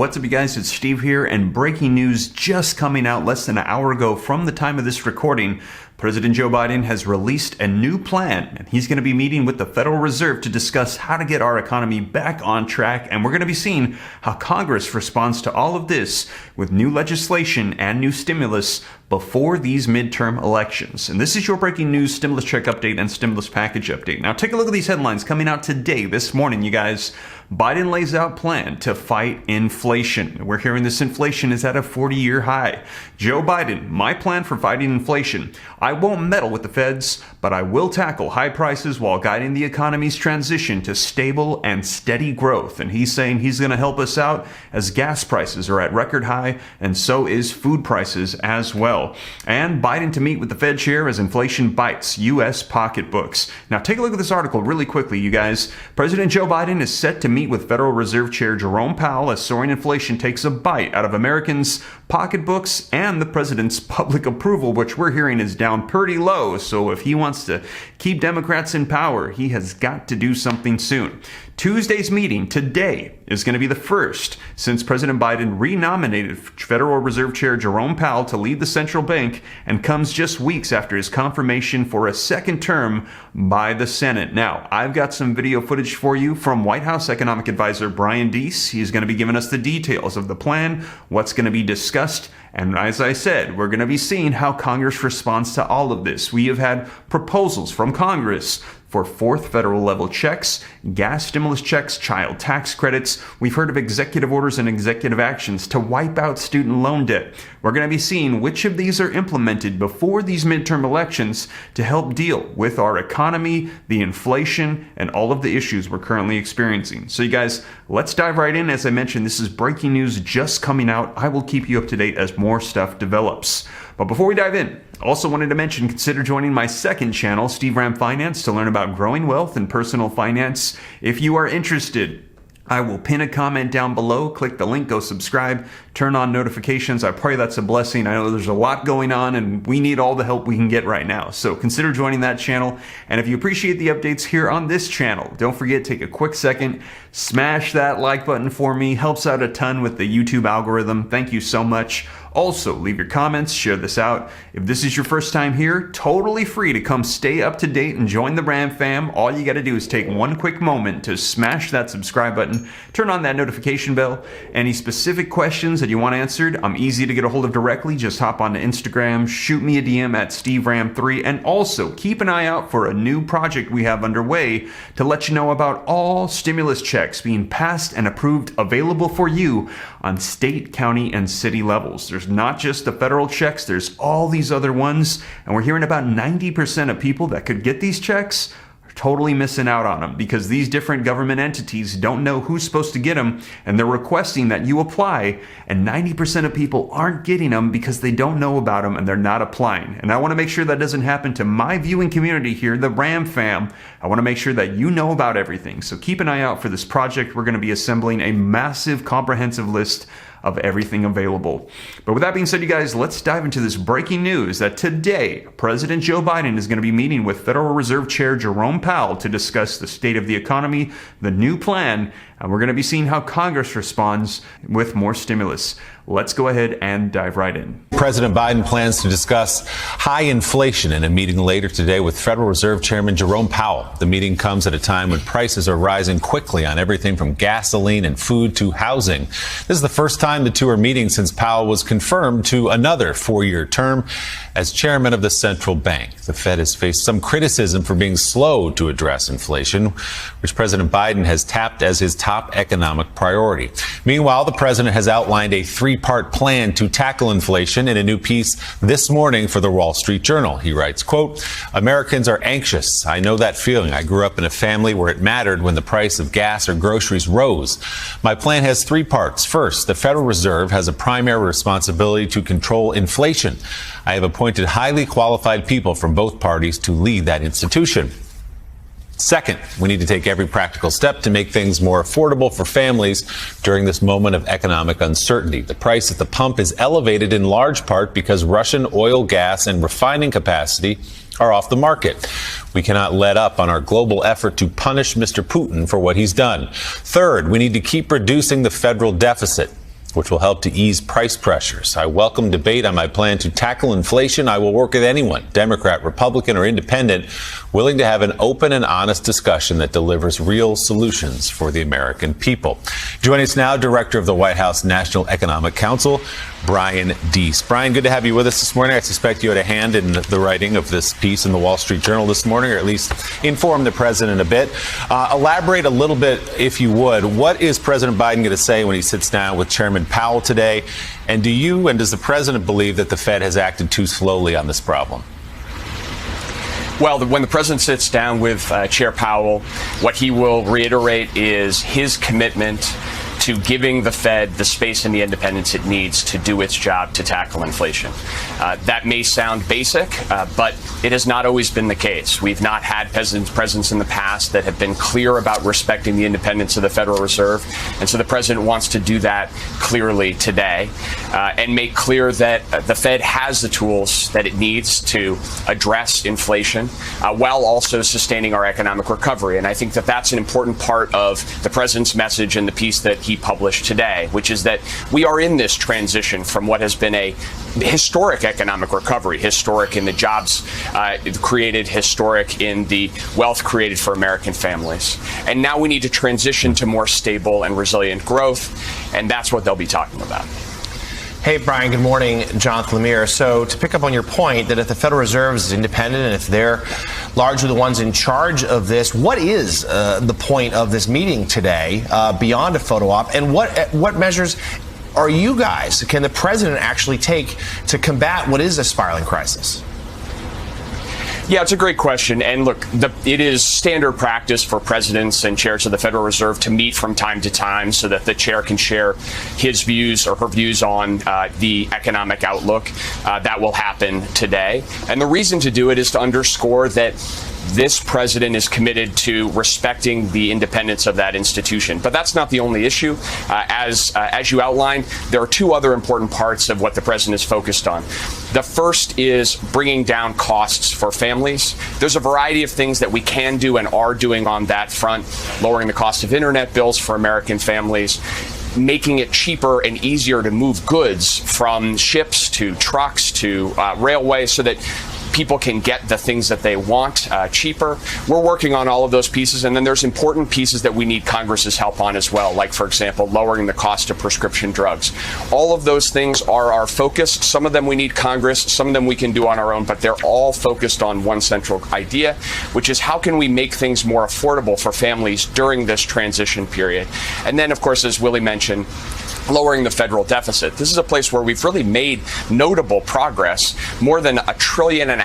What's up, you guys? It's Steve here, and breaking news just coming out less than an hour ago from the time of this recording. President Joe Biden has released a new plan, and he's going to be meeting with the Federal Reserve to discuss how to get our economy back on track. And we're going to be seeing how Congress responds to all of this with new legislation and new stimulus before these midterm elections. And this is your breaking news stimulus check update and stimulus package update. Now, take a look at these headlines coming out today, this morning, you guys. Biden lays out plan to fight inflation. We're hearing this inflation is at a 40-year high. Joe Biden, my plan for fighting inflation. I won't meddle with the feds, but I will tackle high prices while guiding the economy's transition to stable and steady growth. And he's saying he's going to help us out as gas prices are at record high, and so is food prices as well. And Biden to meet with the Fed chair as inflation bites U.S. pocketbooks. Now, take a look at this article really quickly, you guys. President Joe Biden is set to meet with Federal Reserve Chair Jerome Powell as soaring inflation takes a bite out of Americans' pocketbooks and the president's public approval, which we're hearing is down pretty low. So if he wants to keep Democrats in power, he has got to do something soon. Tuesday's meeting today is going to be the first since President Biden renominated Federal Reserve Chair Jerome Powell to lead the central bank, and comes just weeks after his confirmation for a second term by the Senate. Now, I've got some video footage for you from White House economic advisor Brian Deese. He's going to be giving us the details of the plan, what's going to be discussed, and as I said, we're going to be seeing how Congress responds to all of this. We have had proposals from Congress for fourth federal level checks, gas stimulus checks, child tax credits. We've heard of executive orders and executive actions to wipe out student loan debt. We're going to be seeing which of these are implemented before these midterm elections to help deal with our economy, the inflation, and all of the issues we're currently experiencing. So you guys, let's dive right in. As I mentioned, this is breaking news just coming out. I will keep you up to date as more stuff develops. But before we dive in, also wanted to mention, consider joining my second channel, Steve Ram Finance, to learn about growing wealth and personal finance. If you are interested, I will pin a comment down below. Click the link, go subscribe, turn on notifications. I pray that's a blessing. I know there's a lot going on and we need all the help we can get right now. So consider joining that channel. And if you appreciate the updates here on this channel, don't forget, take a quick second, smash that like button for me. Helps out a ton with the YouTube algorithm. Thank you so much. Also, leave your comments, share this out. If this is your first time here, totally free to come stay up to date and join the Ram fam. All you got to do is take one quick moment to smash that subscribe button, turn on that notification bell. Any specific questions that you want answered, I'm easy to get a hold of directly. Just hop onto Instagram, shoot me a DM at SteveRam3, and also keep an eye out for a new project we have underway to let you know about all stimulus checks being passed and approved, available for you on state, county, and city levels. There's not just the federal checks, there's all these other ones, and we're hearing about 90% of people that could get these checks are totally missing out on them because these different government entities don't know who's supposed to get them, and they're requesting that you apply, and 90% of people aren't getting them because they don't know about them and they're not applying. And I want to make sure that doesn't happen to my viewing community here, the Ram fam. I want to make sure that you know about everything. So keep an eye out for this project. We're going to be assembling a massive comprehensive list of everything available. But with that being said, you guys, let's dive into this breaking news that today, President Joe Biden is going to be meeting with Federal Reserve Chair Jerome Powell to discuss the state of the economy, the new plan, and we're going to be seeing how Congress responds with more stimulus. Let's go ahead and dive right in. President Biden plans to discuss high inflation in a meeting later today with Federal Reserve Chairman Jerome Powell. The meeting comes at a time when prices are rising quickly on everything from gasoline and food to housing. This is the first time the two are meeting since Powell was confirmed to another four-year term as chairman of the central bank. The Fed has faced some criticism for being slow to address inflation, which President Biden has tapped as his top economic priority. Meanwhile, the president has outlined a three-part plan to tackle inflation in a new piece this morning for the Wall Street Journal. He writes, quote, "Americans are anxious. I know that feeling. I grew up in a family where it mattered when the price of gas or groceries rose. My plan has three parts. First, the Federal Reserve has a primary responsibility to control inflation. I have appointed highly qualified people from both parties to lead that institution. Second, we need to take every practical step to make things more affordable for families during this moment of economic uncertainty. The price at the pump is elevated in large part because Russian oil, gas, and refining capacity are off the market. We cannot let up on our global effort to punish Mr. Putin for what he's done. Third, we need to keep reducing the federal deficit. which will help to ease price pressures. I welcome debate on my plan to tackle inflation. I will work with anyone, Democrat, Republican, or independent, willing to have an open and honest discussion that delivers real solutions for the American people. Joining us now, Director of the White House National Economic Council, Brian Deese. Brian, good to have you with us this morning. I suspect you had a hand in the writing of this piece in the Wall Street Journal this morning, or at least inform the president a bit. Elaborate a little bit, if you would. What is President Biden going to say when he sits down with Chairman Powell today? And does the president believe that the Fed has acted too slowly on this problem? Well, when the president sits down with Chair Powell, what he will reiterate is his commitment to giving the Fed the space and the independence it needs to do its job to tackle inflation. That may sound basic, but it has not always been the case. We've not had presidents in the past that have been clear about respecting the independence of the Federal Reserve. And so the president wants to do that clearly today and make clear that the Fed has the tools that it needs to address inflation while also sustaining our economic recovery. And I think that that's an important part of the president's message and the piece that he published today, which is that we are in this transition from what has been a historic economic recovery, historic in the jobs created, historic in the wealth created for American families. And now we need to transition to more stable and resilient growth, and that's what they'll be talking about. Hey, Brian, good morning. Jonathan Lemire. So to pick up on your point that if the Federal Reserve is independent and if they're largely the ones in charge of this, what is the point of this meeting today beyond a photo op? And what measures are you guys, can the president actually take to combat what is a spiraling crisis? Yeah, it's a great question. And look, it is standard practice for presidents and chairs of the Federal Reserve to meet from time to time so that the chair can share his views or her views on the economic outlook. That will happen today. And the reason to do it is to underscore that this president is committed to respecting the independence of that institution. But that's not the only issue. As you outlined, there are two other important parts of what the president is focused on. The first is bringing down costs for families. There's a variety of things that we can do and are doing on that front, lowering the cost of internet bills for American families, making it cheaper and easier to move goods from ships to trucks to railways so that people can get the things that they want cheaper. We're working on all of those pieces, and then there's important pieces that we need Congress's help on as well, like, for example, lowering the cost of prescription drugs. All of those things are our focus. Some of them we need Congress, some of them we can do on our own, but they're all focused on one central idea, which is how can we make things more affordable for families during this transition period. And then, of course, as Willie mentioned, lowering the federal deficit. This is a place where we've really made notable progress, more than $1.5 trillion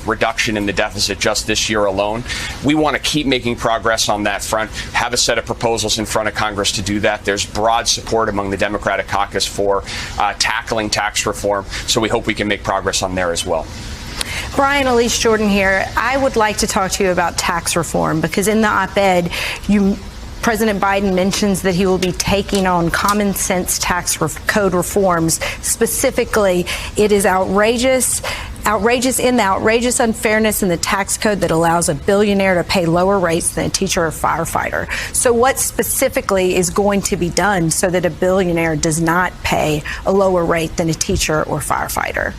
reduction in the deficit just this year alone. We want to keep making progress on that front, have a set of proposals in front of Congress to do that. There's broad support among the Democratic caucus for tackling tax reform, so we hope we can make progress on there as well. Brian, Elise Jordan here. I would like to talk to you about tax reform because in the op-ed, President Biden mentions that he will be taking on common sense tax code reforms. Specifically, it is outrageous in the outrageous unfairness in the tax code that allows a billionaire to pay lower rates than a teacher or firefighter. So what specifically is going to be done so that a billionaire does not pay a lower rate than a teacher or firefighter?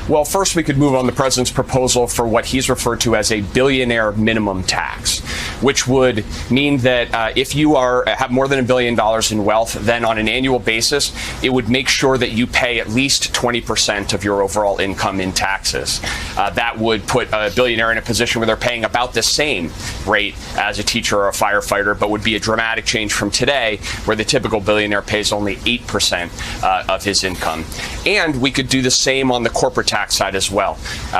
Well, first we could move on the president's proposal for what he's referred to as a billionaire minimum tax, which would mean that if you have more than $1 billion in wealth, then on an annual basis, it would make sure that you pay at least 20% of your overall income in taxes. That would put a billionaire in a position where they're paying about the same rate as a teacher or a firefighter, but would be a dramatic change from today, where the typical billionaire pays only 8% of his income. And we could do the same on the corporate tax side as well.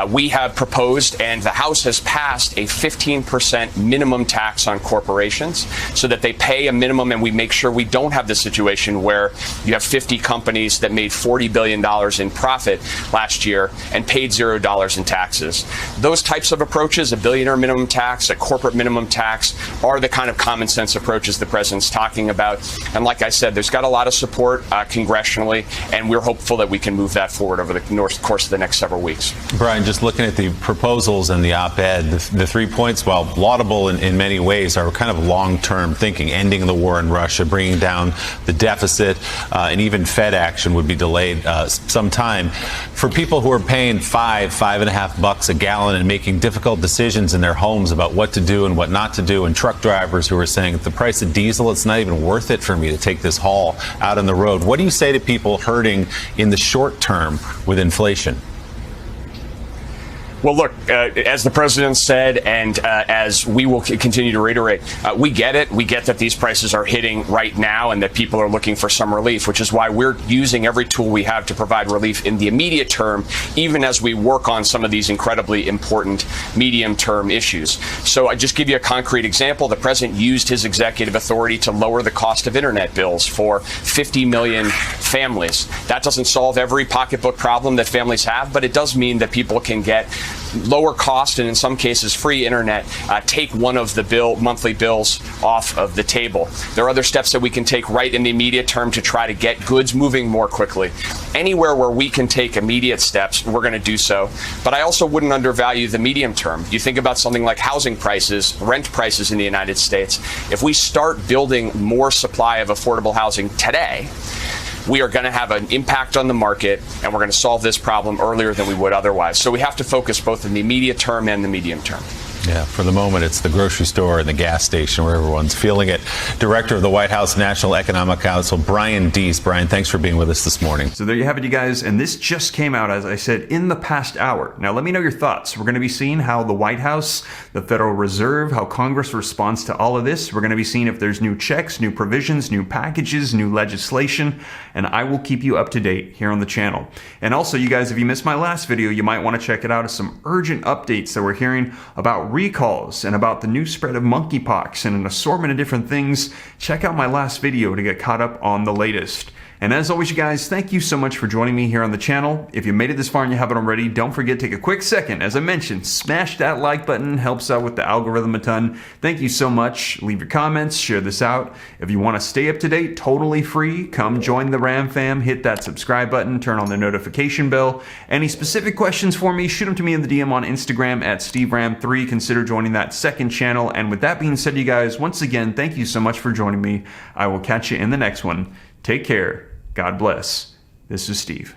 We have proposed, and the House has passed, a 15% minimum tax on corporations so that they pay a minimum, and we make sure we don't have the situation where you have 50 companies that made $40 billion in profit last year and paid $0 in taxes. Those types of approaches, a billionaire minimum tax, a corporate minimum tax, are the kind of common sense approaches the president's talking about. And like I said, there's got a lot of support congressionally, and we're hopeful that we can move that forward over the course of the next next several weeks. Brian, just looking at the proposals and the op-ed, the 3 points, while laudable in many ways, are kind of long-term thinking. Ending the war in Russia, bringing down the deficit, and even Fed action would be delayed some time. For people who are paying $5.50 a gallon and making difficult decisions in their homes about what to do and what not to do, and truck drivers who are saying, at the price of diesel, it's not even worth it for me to take this haul out on the road. What do you say to people hurting in the short term with inflation? Well, look, as the president said, and as we will continue to reiterate, we get it. We get that these prices are hitting right now and that people are looking for some relief, which is why we're using every tool we have to provide relief in the immediate term, even as we work on some of these incredibly important medium-term issues. So I just give you a concrete example. The president used his executive authority to lower the cost of internet bills for 50 million families. That doesn't solve every pocketbook problem that families have, but it does mean that people can get lower cost and in some cases free internet, take one of the monthly bills off of the table. There are other steps that we can take right in the immediate term to try to get goods moving more quickly. Anywhere where we can take immediate steps, we're going to do so. But I also wouldn't undervalue the medium term. You think about something like housing prices, rent prices in the United States. If we start building more supply of affordable housing today, we are going to have an impact on the market, and we're going to solve this problem earlier than we would otherwise. So we have to focus both in the immediate term and the medium term. Yeah, for the moment, it's the grocery store and the gas station where everyone's feeling it. Director of the White House National Economic Council, Brian Deese. Brian, thanks for being with us this morning. So there you have it, you guys. And this just came out, as I said, in the past hour. Now, let me know your thoughts. We're going to be seeing how the White House, the Federal Reserve, how Congress responds to all of this. We're going to be seeing if there's new checks, new provisions, new packages, new legislation. And I will keep you up to date here on the channel. And also, you guys, if you missed my last video, you might want to check it out as some urgent updates that we're hearing about recalls and about the new spread of monkeypox and an assortment of different things. Check out my last video to get caught up on the latest. And as always, you guys, thank you so much for joining me here on the channel. If you made it this far and you haven't already, don't forget to take a quick second. As I mentioned, smash that like button. Helps out with the algorithm a ton. Thank you so much. Leave your comments. Share this out. If you want to stay up to date, totally free, come join the Ram fam. Hit that subscribe button. Turn on the notification bell. Any specific questions for me, shoot them to me in the DM on Instagram at SteveRam3. Consider joining that second channel. And with that being said, you guys, once again, thank you so much for joining me. I will catch you in the next one. Take care. God bless. This is Steve.